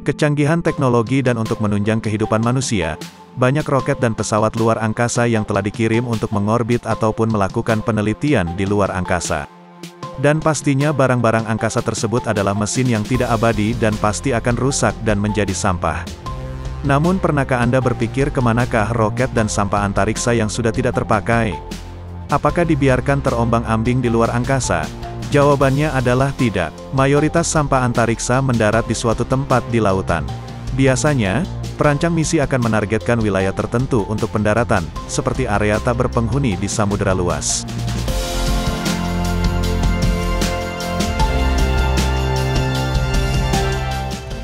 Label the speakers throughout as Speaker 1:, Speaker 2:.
Speaker 1: Kecanggihan teknologi dan untuk menunjang kehidupan manusia, banyak roket dan pesawat luar angkasa yang telah dikirim untuk mengorbit ataupun melakukan penelitian di luar angkasa. Dan pastinya barang-barang angkasa tersebut adalah mesin yang tidak abadi dan pasti akan rusak dan menjadi sampah. Namun pernahkah Anda berpikir kemanakah roket dan sampah antariksa yang sudah tidak terpakai? Apakah dibiarkan terombang-ambing di luar angkasa? Jawabannya adalah tidak. Mayoritas sampah antariksa mendarat di suatu tempat di lautan. Biasanya, perancang misi akan menargetkan wilayah tertentu untuk pendaratan, seperti area tak berpenghuni di samudera luas.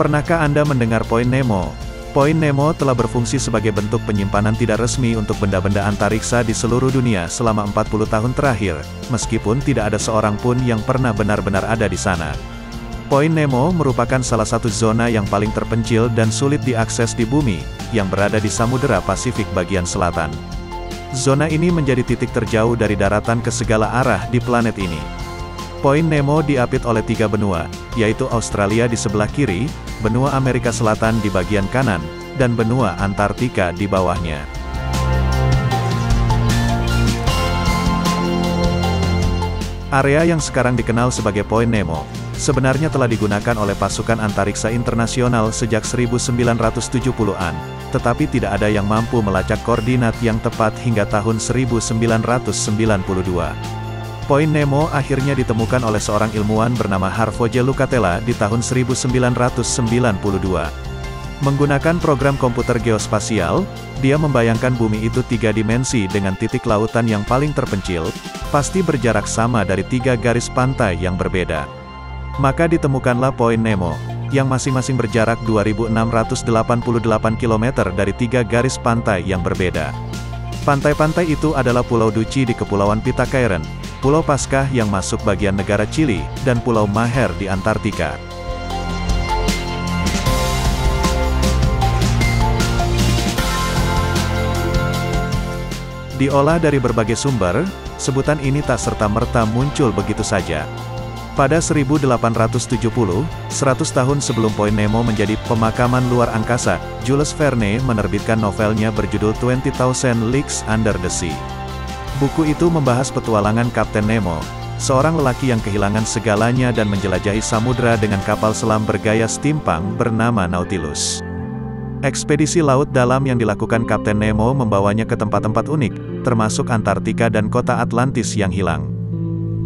Speaker 1: Pernahkah Anda mendengar Point Nemo? Point Nemo telah berfungsi sebagai bentuk penyimpanan tidak resmi untuk benda-benda antariksa di seluruh dunia selama 40 tahun terakhir, meskipun tidak ada seorang pun yang pernah benar-benar ada di sana. Point Nemo merupakan salah satu zona yang paling terpencil dan sulit diakses di bumi, yang berada di Samudera Pasifik bagian selatan. Zona ini menjadi titik terjauh dari daratan ke segala arah di planet ini. Point Nemo diapit oleh 3 benua, yaitu Australia di sebelah kiri, benua Amerika Selatan di bagian kanan, dan benua Antartika di bawahnya. Area yang sekarang dikenal sebagai Point Nemo, sebenarnya telah digunakan oleh pasukan antariksa internasional sejak 1970-an, tetapi tidak ada yang mampu melacak koordinat yang tepat hingga tahun 1992. Point Nemo akhirnya ditemukan oleh seorang ilmuwan bernama Harvoj Lukatela di tahun 1992. Menggunakan program komputer geospasial, dia membayangkan bumi itu 3 dimensi dengan titik lautan yang paling terpencil, pasti berjarak sama dari 3 garis pantai yang berbeda. Maka ditemukanlah Point Nemo, yang masing-masing berjarak 2.688 km dari 3 garis pantai yang berbeda. Pantai-pantai itu adalah Pulau Duchy di Kepulauan Pitcairn, Pulau Paskah yang masuk bagian negara Chili, dan Pulau Maher di Antartika. Diolah dari berbagai sumber, sebutan ini tak serta-merta muncul begitu saja. Pada 1870, 100 tahun sebelum Point Nemo menjadi pemakaman luar angkasa, Jules Verne menerbitkan novelnya berjudul 20,000 Leagues Under the Sea. Buku itu membahas petualangan Kapten Nemo, seorang lelaki yang kehilangan segalanya dan menjelajahi samudera dengan kapal selam bergaya steampunk bernama Nautilus. Ekspedisi laut dalam yang dilakukan Kapten Nemo membawanya ke tempat-tempat unik, termasuk Antartika dan kota Atlantis yang hilang.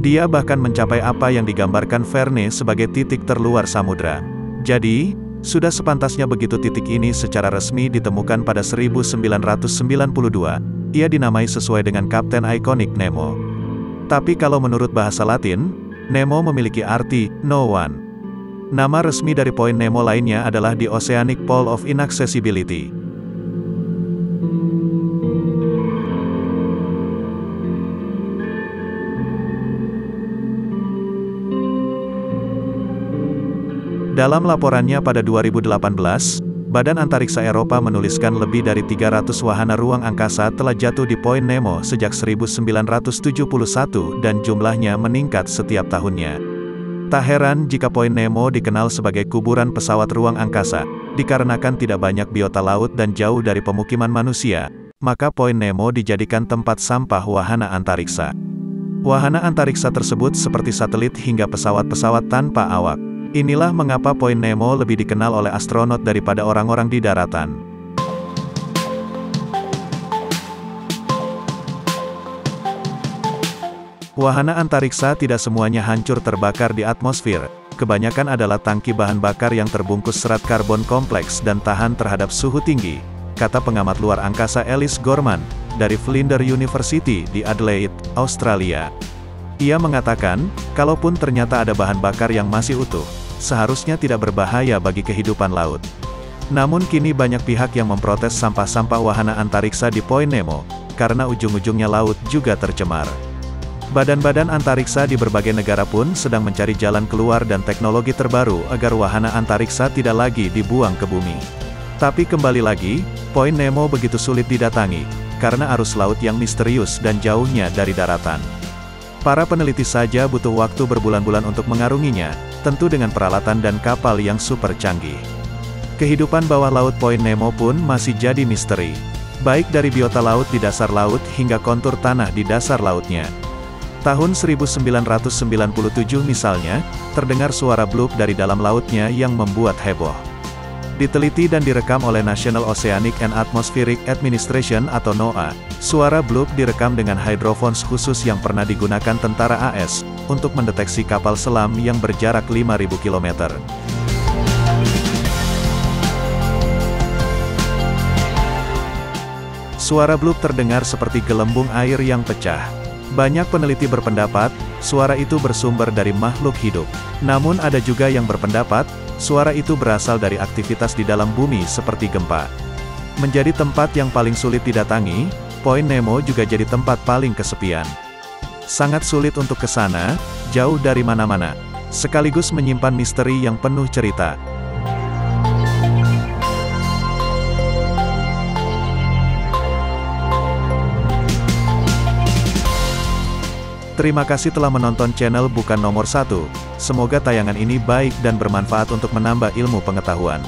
Speaker 1: Dia bahkan mencapai apa yang digambarkan Verne sebagai titik terluar samudera. Jadi, sudah sepantasnya begitu titik ini secara resmi ditemukan pada 1992, ia dinamai sesuai dengan Kapten ikonik Nemo. Tapi kalau menurut bahasa Latin, Nemo memiliki arti, no one. Nama resmi dari Point Nemo lainnya adalah The Oceanic Pole of Inaccessibility. Dalam laporannya pada 2018, Badan Antariksa Eropa menuliskan lebih dari 300 wahana ruang angkasa telah jatuh di Point Nemo sejak 1971 dan jumlahnya meningkat setiap tahunnya. Tak heran jika Point Nemo dikenal sebagai kuburan pesawat ruang angkasa, dikarenakan tidak banyak biota laut dan jauh dari pemukiman manusia, maka Point Nemo dijadikan tempat sampah wahana antariksa. Wahana antariksa tersebut seperti satelit hingga pesawat-pesawat tanpa awak. Inilah mengapa Point Nemo lebih dikenal oleh astronot daripada orang-orang di daratan. Wahana antariksa tidak semuanya hancur terbakar di atmosfer. Kebanyakan adalah tangki bahan bakar yang terbungkus serat karbon kompleks dan tahan terhadap suhu tinggi, kata pengamat luar angkasa Alice Gorman, dari Flinders University di Adelaide, Australia. Ia mengatakan, kalaupun ternyata ada bahan bakar yang masih utuh, seharusnya tidak berbahaya bagi kehidupan laut. Namun kini banyak pihak yang memprotes sampah-sampah wahana antariksa di Point Nemo, karena ujung-ujungnya laut juga tercemar. Badan-badan antariksa di berbagai negara pun sedang mencari jalan keluar dan teknologi terbaru agar wahana antariksa tidak lagi dibuang ke bumi. Tapi kembali lagi, Point Nemo begitu sulit didatangi, karena arus laut yang misterius dan jauhnya dari daratan. Para peneliti saja butuh waktu berbulan-bulan untuk mengarunginya, tentu dengan peralatan dan kapal yang super canggih. Kehidupan bawah laut Point Nemo pun masih jadi misteri. Baik dari biota laut di dasar laut hingga kontur tanah di dasar lautnya. Tahun 1997 misalnya, terdengar suara bloop dari dalam lautnya yang membuat heboh. Diteliti dan direkam oleh National Oceanic and Atmospheric Administration atau NOAA, suara bloop direkam dengan hydrophones khusus yang pernah digunakan tentara AS, untuk mendeteksi kapal selam yang berjarak 5.000 km. Suara bloop terdengar seperti gelembung air yang pecah. Banyak peneliti berpendapat, suara itu bersumber dari makhluk hidup. Namun ada juga yang berpendapat, suara itu berasal dari aktivitas di dalam bumi seperti gempa. Menjadi tempat yang paling sulit didatangi, Point Nemo juga jadi tempat paling kesepian. Sangat sulit untuk ke sana, jauh dari mana-mana. Sekaligus menyimpan misteri yang penuh cerita. Terima kasih telah menonton channel Bukan Nomor 1. Semoga tayangan ini baik dan bermanfaat untuk menambah ilmu pengetahuan.